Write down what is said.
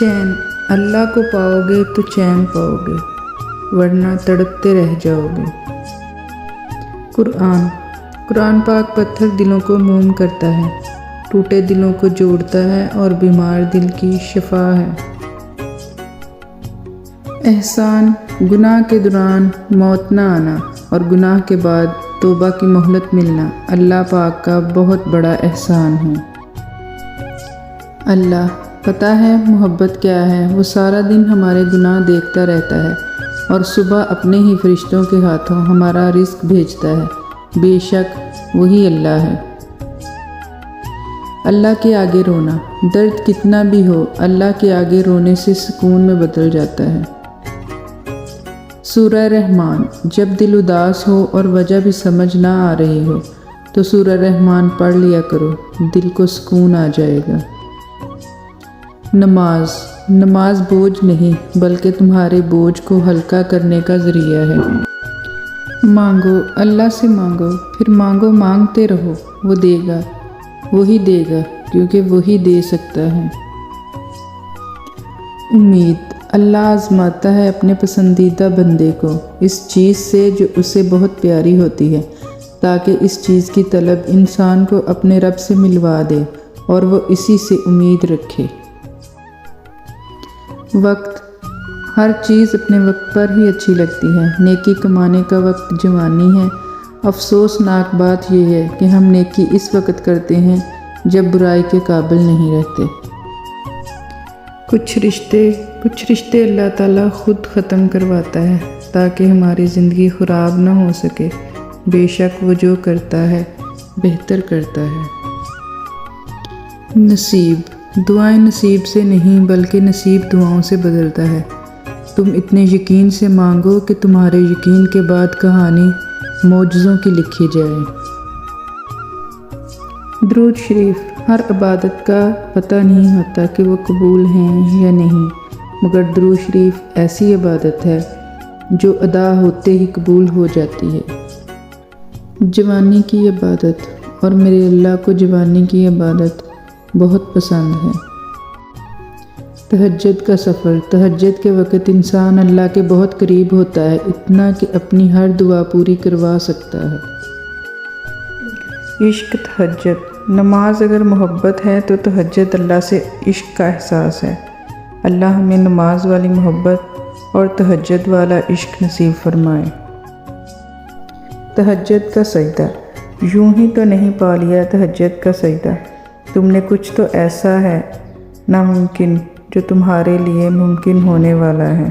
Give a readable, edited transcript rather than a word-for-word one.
چین، اللہ کو پاؤ گے تو چین پاؤ گے، ورنہ تڑپتے رہ جاؤ گے۔ قرآن پاک پتھر دلوں کو موم کرتا ہے، ٹوٹے دلوں کو جوڑتا ہے اور بیمار دل کی شفا ہے۔ احسان، گناہ کے دوران موت نہ آنا اور گناہ کے بعد توبہ کی مہلت ملنا اللہ پاک کا بہت بڑا احسان ہے۔ اللہ پتہ ہے محبت کیا ہے، وہ سارا دن ہمارے گناہ دیکھتا رہتا ہے اور صبح اپنے ہی فرشتوں کے ہاتھوں ہمارا رزق بھیجتا ہے، بے شک وہی اللہ ہے۔ اللہ کے آگے رونا، درد کتنا بھی ہو اللہ کے آگے رونے سے سکون میں بدل جاتا ہے۔ سورہ رحمان، جب دل اداس ہو اور وجہ بھی سمجھ نہ آ رہی ہو تو سورہ رحمان پڑھ لیا کرو، دل کو سکون آ جائے گا۔ نماز بوجھ نہیں بلکہ تمہارے بوجھ کو ہلکا کرنے کا ذریعہ ہے۔ مانگو، اللہ سے مانگو، پھر مانگو، مانگتے رہو، وہ دے گا، وہی دے گا کیونکہ وہی دے سکتا ہے۔ امید، اللہ آزماتا ہے اپنے پسندیدہ بندے کو اس چیز سے جو اسے بہت پیاری ہوتی ہے، تاکہ اس چیز کی طلب انسان کو اپنے رب سے ملوا دے اور وہ اسی سے امید رکھے۔ وقت، ہر چیز اپنے وقت پر ہی اچھی لگتی ہے۔ نیکی کمانے کا وقت جوانی ہے۔ افسوسناک بات یہ ہے کہ ہم نیکی اس وقت کرتے ہیں جب برائی کے قابل نہیں رہتے۔ کچھ رشتے اللہ تعالیٰ خود ختم کرواتا ہے تاکہ ہماری زندگی خراب نہ ہو سکے، بے شک وہ جو کرتا ہے بہتر کرتا ہے۔ نصیب، دعائیں نصیب سے نہیں بلکہ نصیب دعاؤں سے بدلتا ہے۔ تم اتنے یقین سے مانگو کہ تمہارے یقین کے بعد کہانی معجزوں کی لکھی جائے۔ درود شریف، ہر عبادت کا پتہ نہیں ہوتا کہ وہ قبول ہیں یا نہیں، مگر درود شریف ایسی عبادت ہے جو ادا ہوتے ہی قبول ہو جاتی ہے۔ جوانی کی عبادت، اور میرے اللہ کو جوانی کی عبادت بہت پسند ہے۔ تہجد کا سفر، تہجد کے وقت انسان اللہ کے بہت قریب ہوتا ہے، اتنا کہ اپنی ہر دعا پوری کروا سکتا ہے۔ عشق تہجد، نماز اگر محبت ہے تو تہجد اللہ سے عشق کا احساس ہے۔ اللہ ہمیں نماز والی محبت اور تہجد والا عشق نصیب فرمائے۔ تہجد کا سجدہ، یوں ہی تو نہیں پا لیا تہجد کا سجدہ، تم نے کچھ تو ایسا ہے ناممکن جو تمہارے لیے ممکن ہونے والا ہے۔